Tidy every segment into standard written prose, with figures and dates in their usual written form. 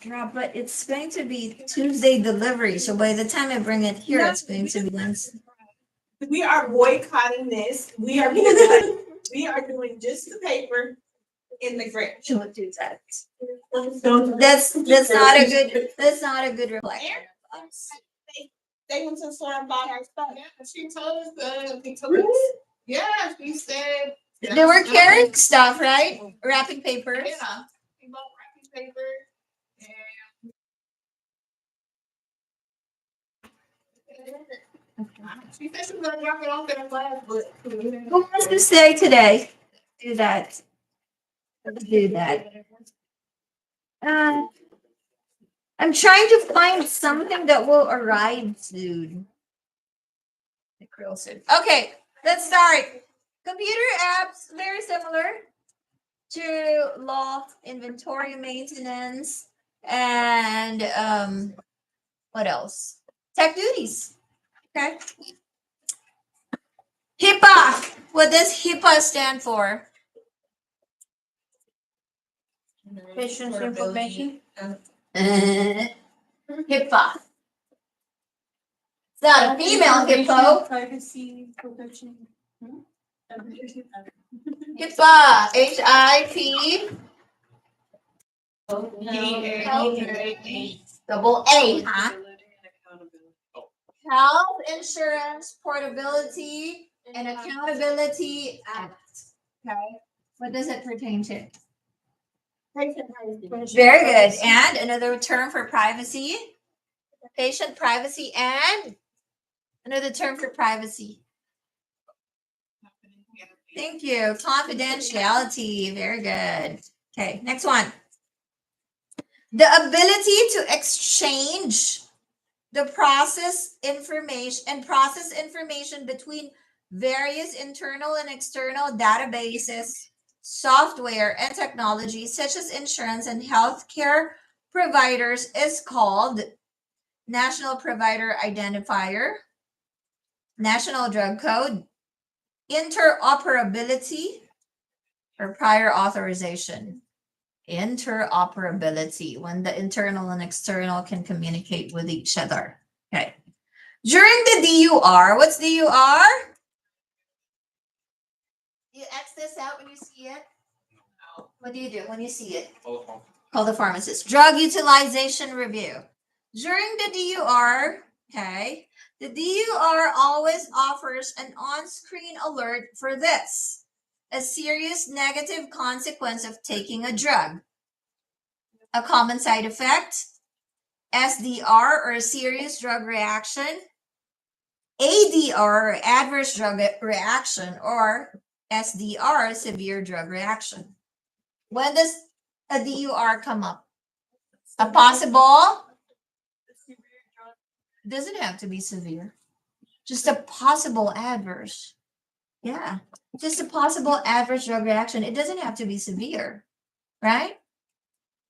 Yeah, but it's going to be Tuesday delivery. So by the time I bring it here, it's going to be Wednesday. We are boycotting this. We are doing just the paper in the grant. Don't do that. That's not a good reflection. They went to the store and bought our stuff. Yeah, she told us yeah, she said They were carrying stuff, right? Wrapping papers. yeah. We bought wrapping paper and she said she was gonna drop it off in a class, but Who wants to stay today? Do that. Do that. I'm trying to find something that will arrive soon. Okay, let's start. Computer apps, very similar to law, inventory maintenance, and what else? Tech duties. Okay. HIPAA. What does HIPAA stand for? Patient's information. HIPAA. It's not a female hippo. Privacy protection. HIPAA. HIP. Double A, huh? Health Insurance Portability and Accountability Act. Okay. What does it pertain to? Very good. And another term for privacy? Patient privacy and another term for privacy. Thank you. Confidentiality. Very good. Okay, next one. The ability to exchange the process information between various internal and external databases, software, and technologies such as insurance and healthcare providers is called National Provider Identifier, National Drug Code, interoperability, or prior authorization. Interoperability, when the internal and external can communicate with each other. Okay. During the DUR, what's DUR? You X this out when you see it? What do you do when you see it? Call the pharmacist. Drug utilization review. During the DUR, okay, the DUR always offers an on-screen alert for this. A serious negative consequence of taking a drug. A common side effect, SDR or a serious drug reaction, ADR or adverse drug reaction, or SDR, severe drug reaction. When does a DUR come up? A possible, doesn't have to be severe, just a possible adverse. Yeah, just a possible adverse drug reaction. It doesn't have to be severe, right?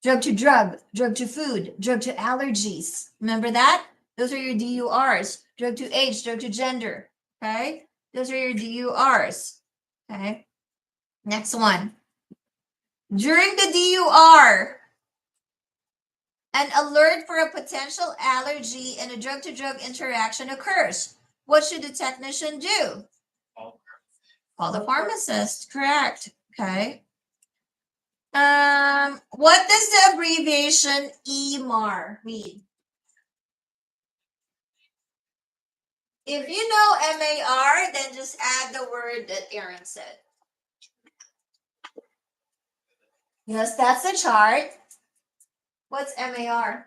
Drug to drug, drug to food, drug to allergies. Remember that? Those are your DURs. Drug to age, drug to gender. Okay? Those are your DURs. Okay? Next one. During the DUR, an alert for a potential allergy and a drug-to-drug interaction occurs. What should the technician do? Call the pharmacist. Correct. Okay. What does the abbreviation EMAR mean? If you know MAR, then just add the word that Aaron said. Yes, that's the chart. What's MAR?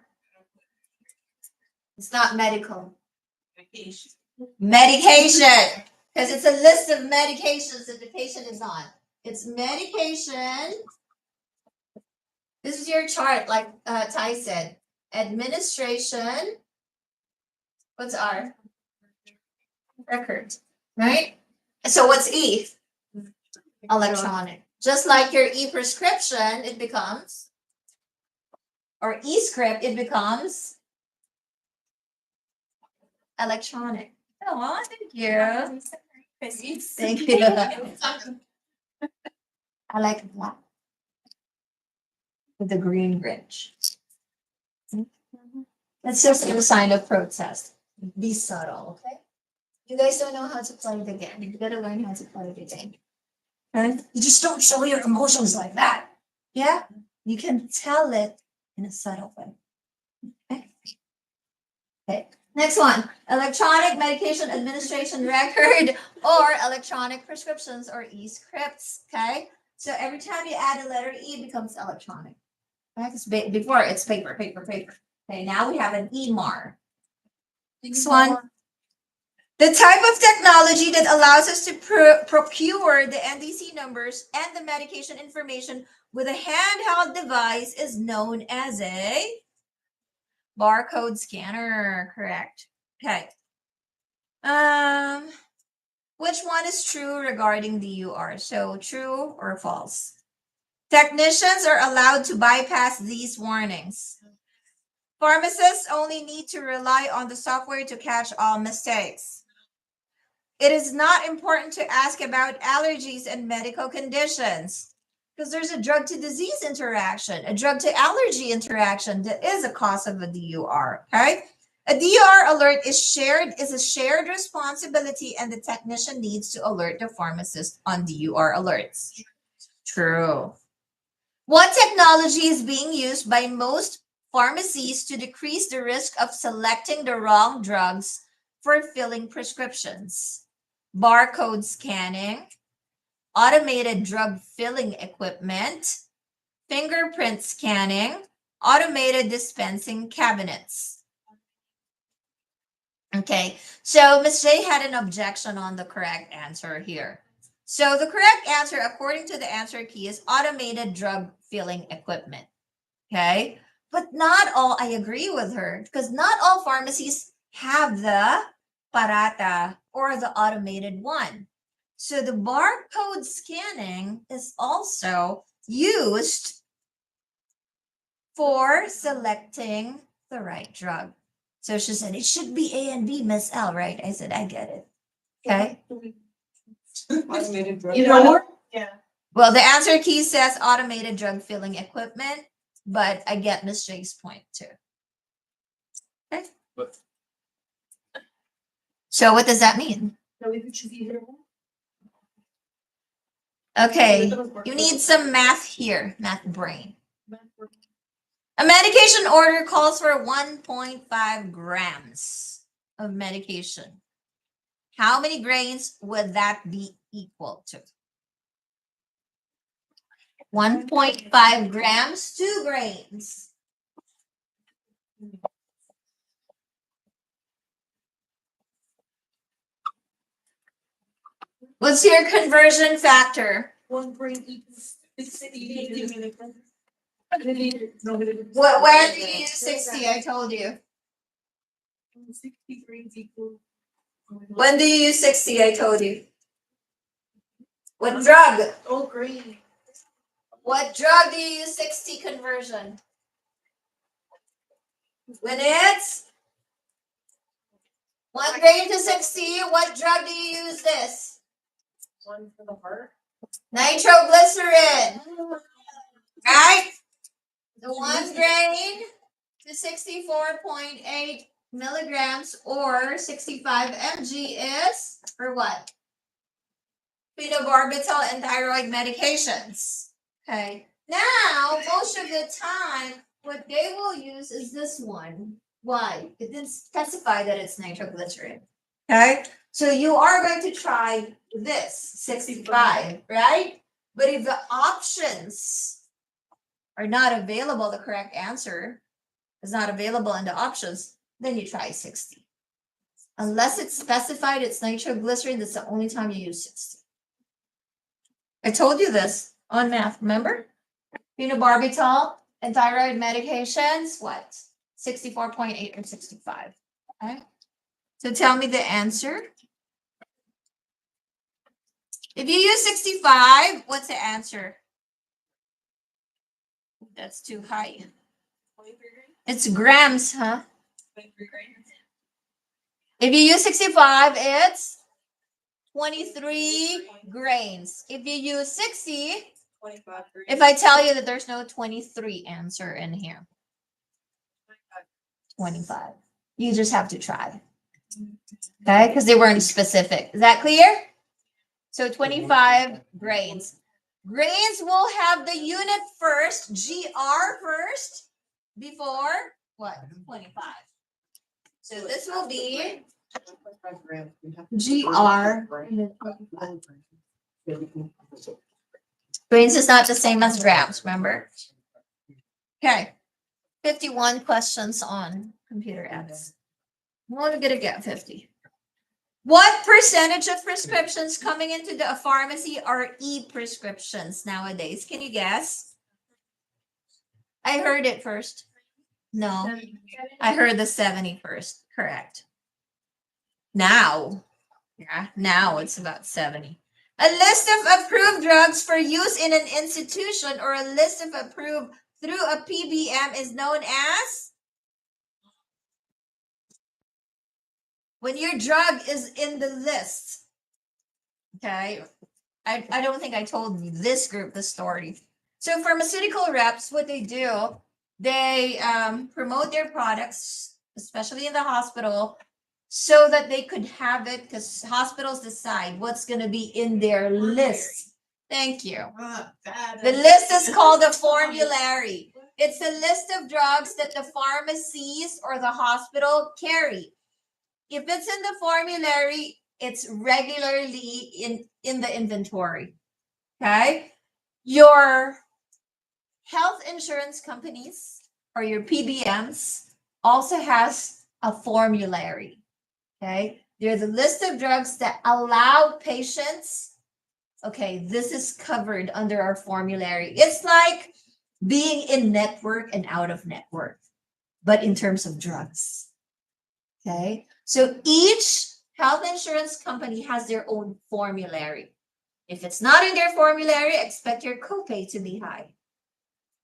It's not medical. Medication. Because it's a list of medications that the patient is on. It's medication. This is your chart, like Ty said. Administration. What's R? Record. Right? So what's E? Electronic. Just like your e-prescription, it becomes, or e-script, it becomes electronic. Oh, thank you. Thank you. I like that. With the green Grinch. That's just a sign of protest. Be subtle, okay? You guys don't know how to play the game. You gotta learn how to play the game. Okay? You just don't show your emotions like that. Yeah? You can tell it in a subtle way. Okay. Okay. Next one. Electronic medication administration record or electronic prescriptions or e-scripts. Okay. So every time you add a letter E, it becomes electronic. Okay? 'Cause before it's paper. Okay, now we have an EMAR. Next one. The type of technology that allows us to procure the NDC numbers and the medication information with a handheld device is known as a barcode scanner. Correct. Okay. Which one is true regarding DUR? So true or false? Technicians are allowed to bypass these warnings. Pharmacists only need to rely on the software to catch all mistakes. It is not important to ask about allergies and medical conditions because there's a drug to disease interaction, a drug to allergy interaction that is a cause of a DUR. Okay. A DUR alert is a shared responsibility, and the technician needs to alert the pharmacist on DUR alerts. True. What technology is being used by most pharmacies to decrease the risk of selecting the wrong drugs for filling prescriptions? Barcode scanning, automated drug filling equipment, fingerprint scanning, automated dispensing cabinets. Okay, so Ms. J had an objection on the correct answer here. So the correct answer, according to the answer key, is automated drug filling equipment. Okay, but not all, I agree with her, because not all pharmacies have the parata or the automated one. So the barcode scanning is also used for selecting the right drug. So she said, it should be A and B, Miss L, right? I said, I get it. Okay. Automated drug. You know what? Yeah. Well, the answer key says automated drug filling equipment, but I get Miss J's point too. Okay. So what does that mean? Okay, you need some math here, math brain. A medication order calls for 1.5 grams of medication. How many grains would that be equal to? 1.5 grams, 2 grains. What's your conversion factor? 1 grain equals 60 milligrams. Where do you use 60? I told you. 60 grains equals. When do you use 60? I told you. What drug? Oh, grain. What drug do you use 60 conversion? When it's 1 grain to 60, what drug do you use this? One for the heart. Nitroglycerin. Right? The 1 grain to 64.8 milligrams or 65 mg is for what? Phenobarbital and thyroid medications. Okay. Now, most of the time, what they will use is this one. Why? It didn't specify that it's nitroglycerin. Okay. So you are going to try this 65, right? But if the options are not available, the correct answer is not available in the options, then you try 60. Unless it's specified it's nitroglycerin, that's the only time you use 60. I told you this on math, remember? Phenobarbital and thyroid medications, what? 64.8 or 65. Okay. So tell me the answer. If you use 65, what's the answer? That's too high. It's grams, huh? If you use 65, it's 23 grains. If you use 60, 25 grains. if I tell you that there's no 23 answer in here. 25. You just have to try. Okay, because they weren't specific. Is that clear? So 25 grains. Grains will have the unit first, GR first, before what? 25. So this will be GR. Grains is not the same as grams, remember? Okay. 51 questions on computer apps. We're only gonna get 50. What percentage of prescriptions coming into the pharmacy are e-prescriptions nowadays? Can you guess? I heard it first. No, I heard the 70 first. Correct. Now, yeah, now it's about 70. A list of approved drugs for use in an institution or a list of approved through a PBM is known as when your drug is in the list. Okay. I don't think I told this group the story. So pharmaceutical reps, what they do, they promote their products, especially in the hospital, so that they could have it because hospitals decide what's going to be in their list. Thank you. The list is called a formulary. It's a list of drugs that the pharmacies or the hospital carry. If it's in the formulary, it's regularly in the inventory. Okay? Your health insurance companies or your PBMs also has a formulary. Okay? They're the list of drugs that allow patients, okay, this is covered under our formulary. It's like being in network and out of network, but in terms of drugs. Okay? So each health insurance company has their own formulary. If it's not in their formulary, expect your copay to be high.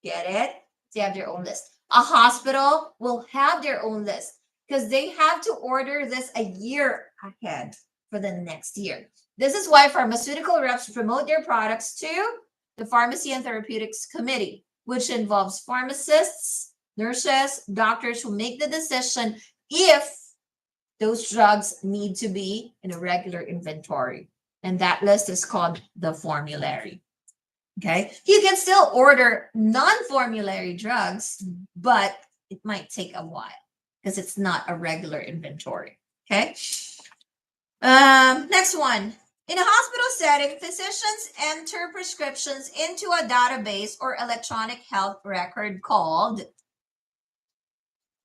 Get it? They have their own list. A hospital will have their own list because they have to order this a year ahead for the next year. This is why pharmaceutical reps promote their products to the Pharmacy and Therapeutics Committee, which involves pharmacists, nurses, doctors who make the decision if those drugs need to be in a regular inventory. And that list is called the formulary. Okay. You can still order non-formulary drugs, but it might take a while because it's not a regular inventory. Okay. Next one. In a hospital setting, physicians enter prescriptions into a database or electronic health record called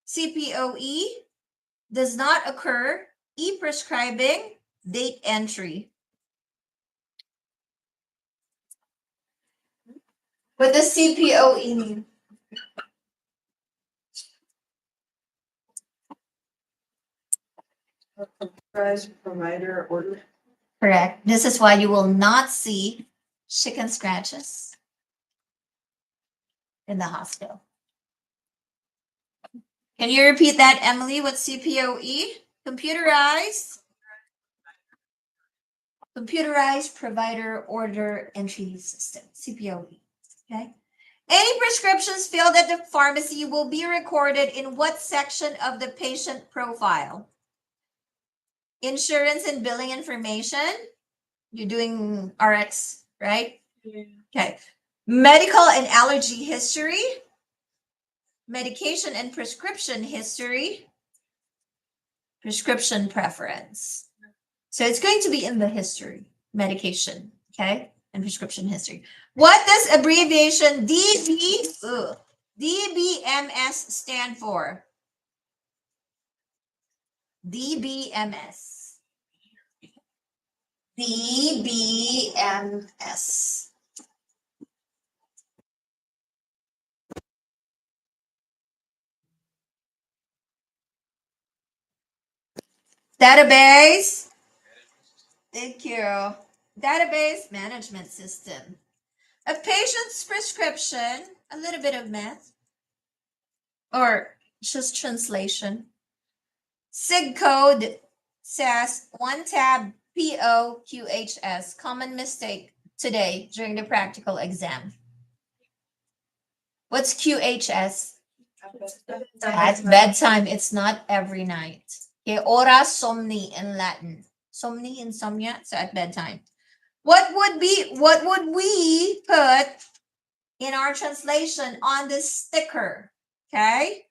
CPoE. Does not occur e-prescribing date entry. What does CPoE mean? Provider order. Correct. This is why you will not see chicken scratches in the hospital. Can you repeat that, Emily? What's CPoE? Computerized provider order entry system, CPoE. Okay. Any prescriptions filled at the pharmacy will be recorded in what section of the patient profile? Insurance and billing information. You're doing RX, right? Yeah. Okay. Medical and allergy history. Medication and prescription history. Prescription preference. So it's going to be in the history, medication, okay, and prescription history. What does abbreviation DBMS stand for? DBMS. DBMS. Database. Thank you. Database management system. A patient's prescription, a little bit of math, or just translation. SIG code says one tab POQHS. Common mistake today during the practical exam. What's QHS? At bedtime. It's not every night. Okay, ora somni in Latin. Somni, insomnia, so at bedtime. What would we put in our translation on this sticker? Okay.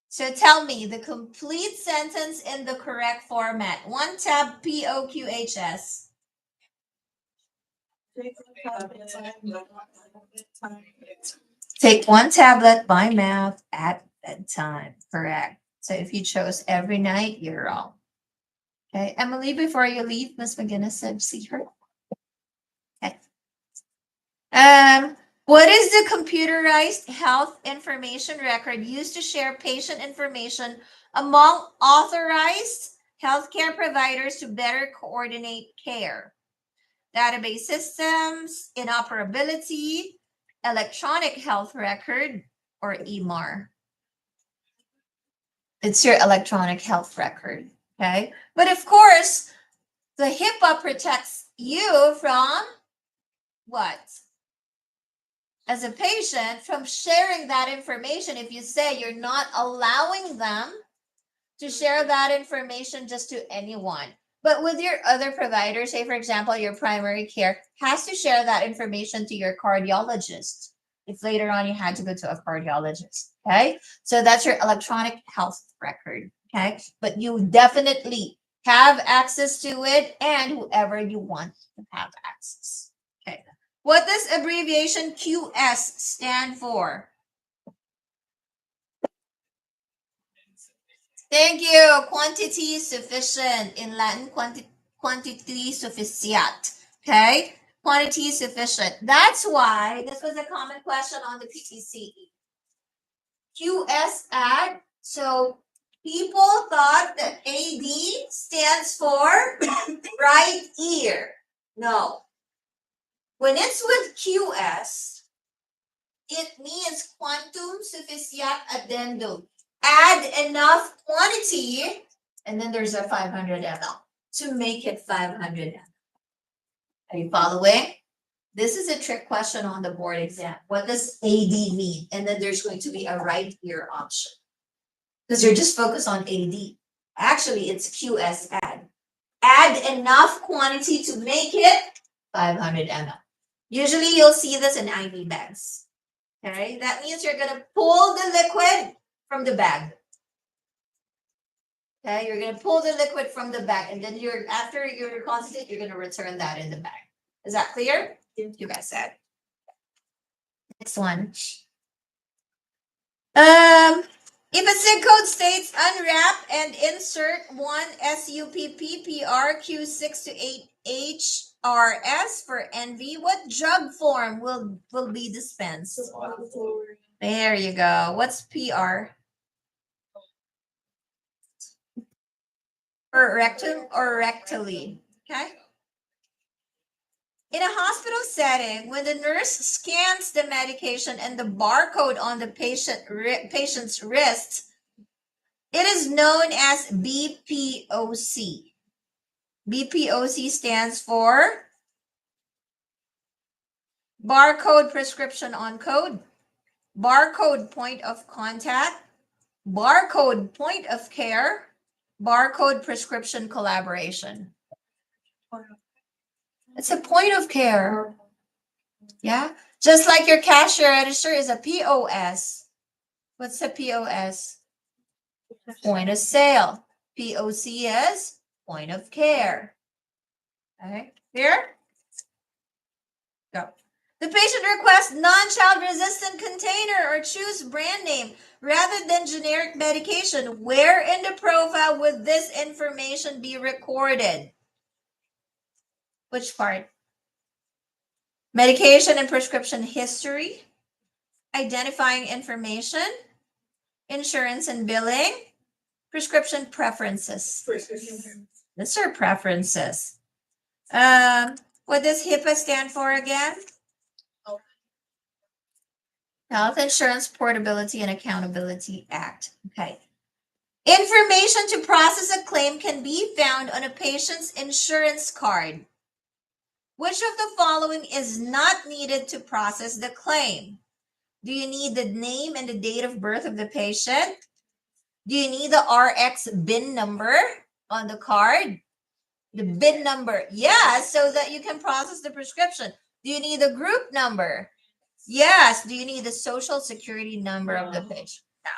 So tell me the complete sentence in the correct format. One tab POQHS. Take one tablet by mouth at bedtime. Correct. So if you chose every night, you're wrong. Okay, Emily, before you leave, Miss McGinnis said, see her. Okay. What is the computerized health information record used to share patient information among authorized healthcare providers to better coordinate care? Database systems, interoperability, electronic health record, or EMR? It's your electronic health record, okay? But of course, the HIPAA protects you from what? As a patient, from sharing that information. If you say you're not allowing them to share that information just to anyone. But with your other providers, say for example, your primary care has to share that information to your cardiologist if later on you had to go to a cardiologist, okay? So that's your electronic health record, okay? But you definitely have access to it and whoever you want to have access, okay? What does abbreviation QS stand for? Thank you. Quantity sufficient. In Latin, quantity sufficiat. Okay? Quantity sufficient. That's why this was a common question on the PTCE. QS add. So people thought that AD stands for right ear. No. When it's with QS, it means quantum sufficiat addendum. Add enough quantity, and then there's a 500 ml to make it 500 ml. Are you following? This is a trick question on the board exam. What does AD mean? And then there's going to be a right ear option. Because you're just focused on AD. Actually, it's QS add. Add enough quantity to make it 500 ml. Usually you'll see this in IV bags. Okay, that means you're gonna pull the liquid from the bag. Okay, you're gonna pull the liquid from the bag, and then after you're concentrate, you're gonna return that in the bag. Is that clear? You guys said. Next one. If a SIG code states unwrap and insert one SUPPPRQ6 to 8HRS for NV, what drug form will be dispensed? There you go. What's PR? Or rectum or rectally? Okay. In a hospital setting, when the nurse scans the medication and the barcode on the patient's wrist, it is known as BPOC. BPOC stands for barcode prescription on code, barcode point of contact, barcode point of care, barcode prescription collaboration. It's a point of care. Yeah. Just like your cash register is a POS. What's a POS? Point of sale. POC is point of care. Okay. Here? Go. The patient requests non-child resistant container or choose brand name rather than generic medication. Where in the profile would this information be recorded? Which part? Medication and prescription history, identifying information, insurance and billing, prescription preferences. These are preferences. What does HIPAA stand for again? Health Insurance Portability and Accountability Act. Okay. Information to process a claim can be found on a patient's insurance card. Which of the following is not needed to process the claim? Do you need the name and the date of birth of the patient? Do you need the RX bin number on the card? The bin number, yes, so that you can process the prescription. Do you need the group number? Yes. Do you need the social security number of the patient? No.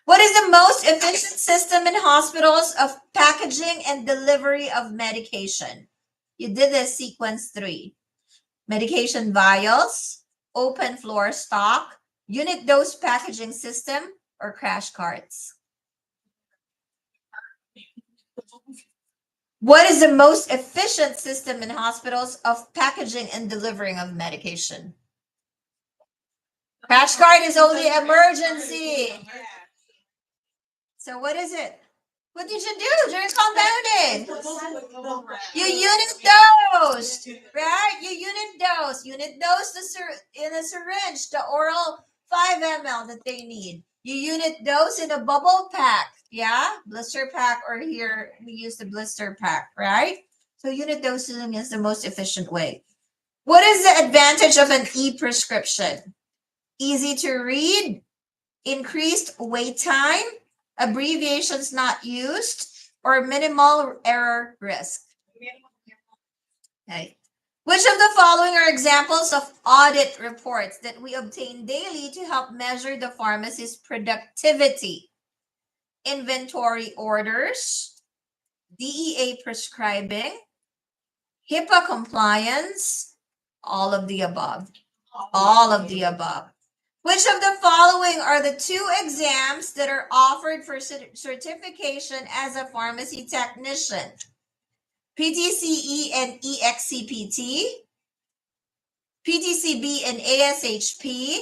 What is the most efficient system in hospitals of packaging and delivery of medication? You did this sequence 3. Medication vials, open floor stock, unit dose packaging system, or crash carts? What is the most efficient system in hospitals of packaging and delivering of medication? Crash cart is only emergency. So what is it? What did you do during compounding? You unit dose, right? You unit dose. Unit dose in a syringe, the oral 5 ml that they need. You unit dose in a bubble pack, yeah? Blister pack, or here we use the blister pack, right? So unit dosing is the most efficient way. What is the advantage of an e-prescription? Easy to read, increased wait time, abbreviations not used, or minimal error risk? Okay. Which of the following are examples of audit reports that we obtain daily to help measure the pharmacy's productivity? Inventory orders, DEA prescribing, HIPAA compliance, all of the above. All of the above. Which of the following are the 2 exams that are offered for certification as a pharmacy technician? PTCE and ExCPT, PTCB and ASHP,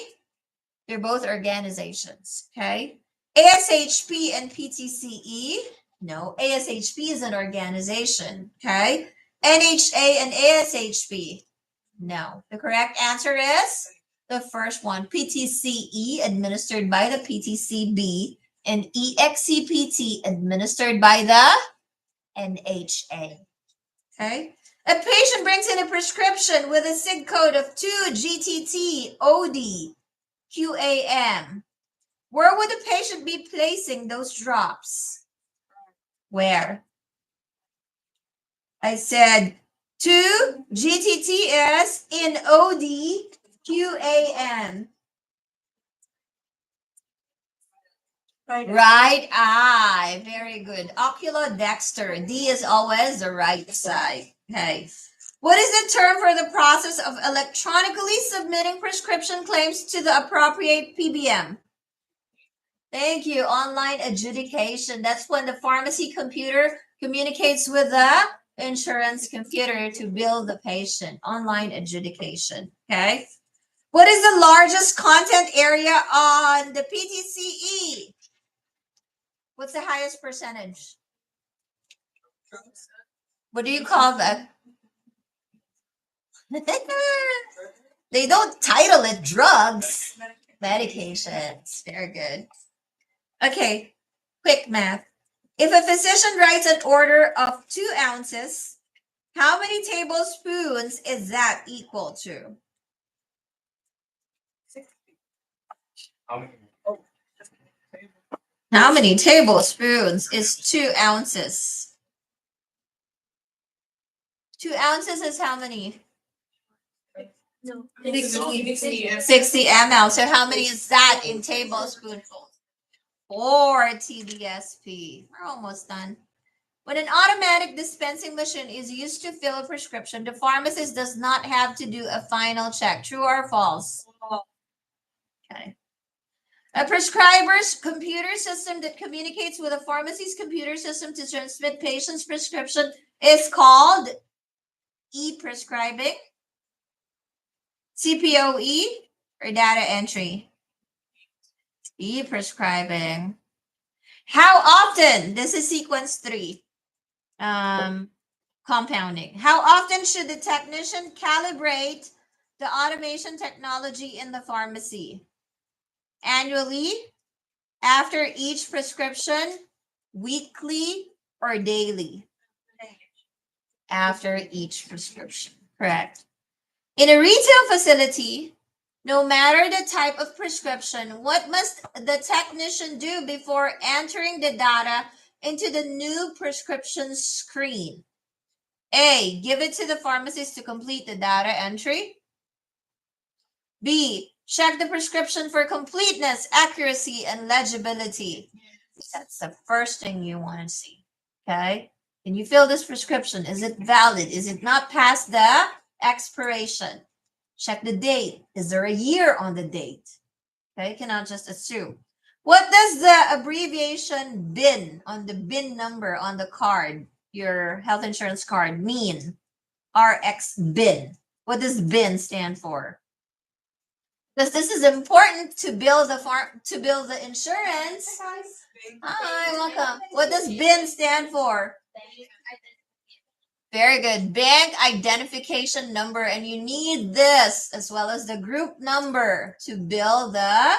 they're both organizations, okay? ASHP and PTCE, no, ASHP is an organization, okay? NHA and ASHP, no. The correct answer is the first one, PTCE, administered by the PTCB, and ExCPT, administered by the NHA. Okay. A patient brings in a prescription with a SIG code of 2GTT OD QAM. Where would the patient be placing those drops? Where? I said 2GTT is in OD QAM. Right eye. Very good. Oculodexter. D is always the right side. Okay. What is the term for the process of electronically submitting prescription claims to the appropriate PBM? Thank you. Online adjudication. That's when the pharmacy computer communicates with the insurance computer to bill the patient. Online adjudication. Okay. What is the largest content area on the PTCE? What's the highest percentage? What do you call that? They don't title it drugs. Medications. Very good. Okay, quick math. If a physician writes an order of 2 ounces, how many tablespoons is that equal to? How many tablespoons is 2 ounces? 2 ounces is how many? 60 ml. So how many is that in tablespoonfuls? 4 TDSP. We're almost done. When an automatic dispensing machine is used to fill a prescription, the pharmacist does not have to do a final check. True or false? Okay. A prescriber's computer system that communicates with a pharmacy's computer system to transmit patient's prescription is called e-prescribing, CPoE, or data entry? E-prescribing. How often? This is sequence 3. Compounding. How often should the technician calibrate the automation technology in the pharmacy? Annually, after each prescription, weekly, or daily? After each prescription. Correct. In a retail facility, No matter the type of prescription, what must the technician do before entering the data into the new prescription screen? A, give it to the pharmacist to complete the data entry. B, check the prescription for completeness, accuracy, and legibility. That's the first thing you want to see. Okay? Can you fill this prescription? Is it valid? Is it not past the expiration? Check the date. Is there a year on the date? Okay, you cannot just assume. What does the abbreviation BIN on the BIN number on the card, your health insurance card, mean? RX BIN. What does BIN stand for? Because this is important to build the insurance. Hi, welcome. What does BIN stand for? Very good. Bank identification number. And you need this as well as the group number to bill the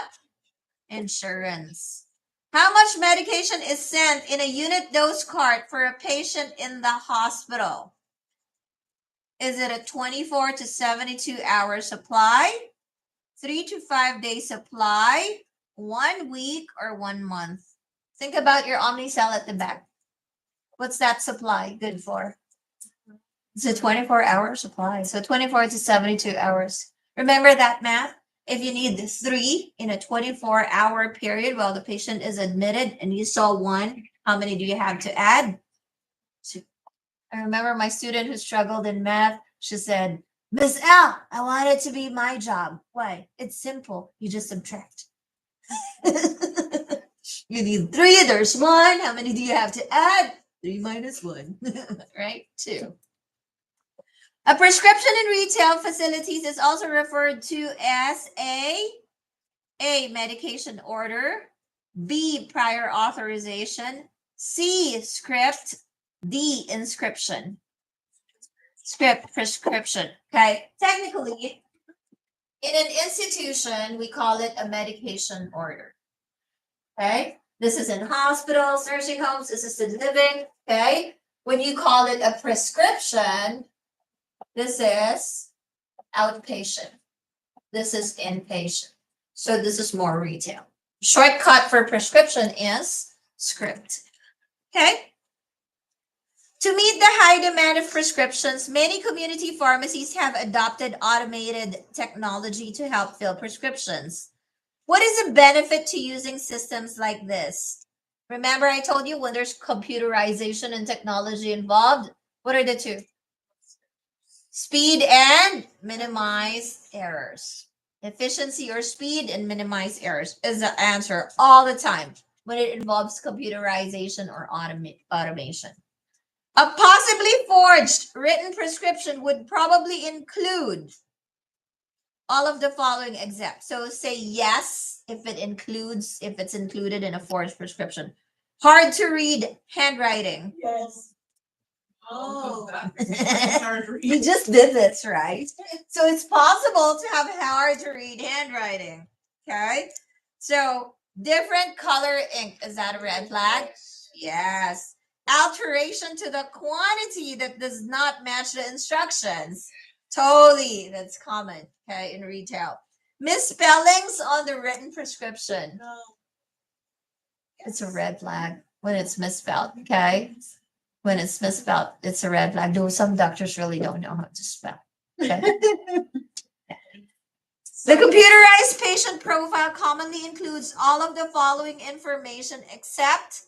insurance. How much medication is sent in a unit dose cart for a patient in the hospital? Is it a 24 to 72 hour supply, 3 to 5 day supply, 1 week, or 1 month? Think about your Omnicell at the back. What's that supply good for? It's a 24-hour supply. So 24 to 72 hours. Remember that math? If you need 3 in a 24-hour period while the patient is admitted and you saw 1, how many do you have to add? 2. I remember my student who struggled in math. She said, Miss L, I want it to be my job. Why? It's simple. You just subtract. You need 3. There's 1. How many do you have to add? 3 minus 1. Right? 2. A prescription in retail facilities is also referred to as a medication order, B, prior authorization, C, script, D, inscription. Script, prescription. Okay. Technically, in an institution, we call it a medication order. Okay. This is in hospitals, nursing homes, assisted living. Okay. When you call it a prescription, this is outpatient. This is inpatient. So this is more retail. Shortcut for prescription is script. Okay. To meet the high demand of prescriptions, many community pharmacies have adopted automated technology to help fill prescriptions. What is the benefit to using systems like this? Remember, I told you when there's computerization and technology involved, what are the 2? Speed and minimize errors. Efficiency or speed and minimize errors is the answer all the time when it involves computerization or automation. A possibly forged written prescription would probably include all of the following except. So say yes if it's included in a forged prescription. Hard to read handwriting. Yes. Oh. You just did this, right? So it's possible to have hard to read handwriting. Okay. So different color ink. Is that a red flag? Yes. Alteration to the quantity that does not match the instructions. Totally. That's common. Okay. In retail. Misspellings on the written prescription. No. It's a red flag when it's misspelled. Okay. When it's misspelled, it's a red flag. Though some doctors really don't know how to spell. Okay. The computerized patient profile commonly includes all of the following information except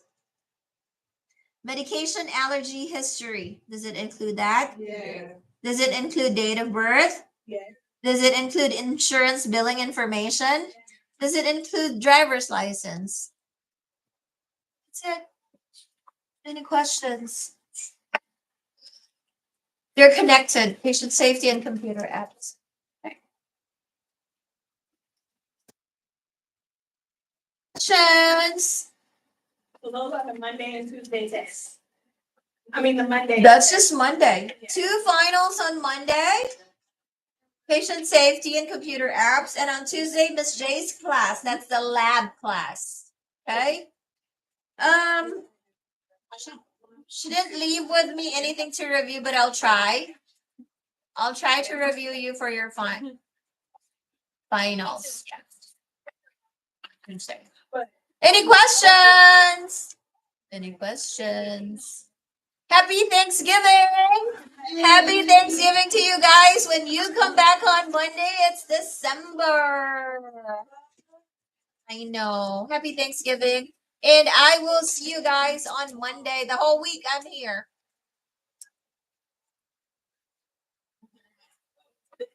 medication allergy history. Does it include that? Yeah. Does it include date of birth? Yeah. Does it include insurance billing information? Does it include driver's license? That's it. Any questions? They're connected, patient safety and computer apps. Okay. Questions? So those are the Monday and Tuesday tests. I mean the Monday. That's just Monday. Yeah. 2 finals on Monday. Patient safety and computer apps. And on Tuesday, Miss J's class. That's the lab class. Okay. She didn't leave with me anything to review, but I'll try. I'll try to review you for your fine. finals. Tuesday. But- Any questions? Any questions? Happy Thanksgiving! Happy Thanksgiving to you guys. When you come back on Monday, it's December. I know. Happy Thanksgiving. And I will see you guys on Monday. The whole week I'm here.